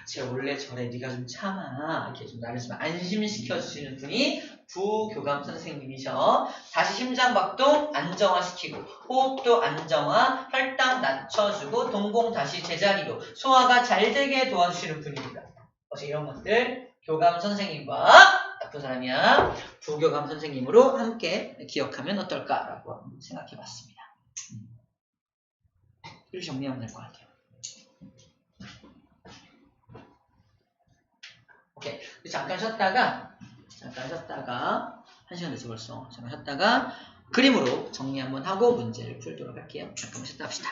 쟤 원래 저래 네가 좀 참아 이렇게 좀 나를 좀 안심시켜 주시는 분이 부교감 선생님이셔. 다시 심장박동 안정화시키고 호흡도 안정화, 혈당 낮춰주고 동공 다시 제자리로 소화가 잘 되게 도와주시는 분입니다. 그래서 이런 것들 교감 선생님과 나쁜 사람이야 부교감 선생님으로 함께 기억하면 어떨까라고 생각해봤습니다. 이렇게 정리하면 될 것 같아요. 오케이. 잠깐 쉬었다가 1시간 됐어 벌써. 잠깐 쉬었다가 그림으로 정리 한번 하고 문제를 풀도록 할게요. 잠깐만 쉬었다 합시다.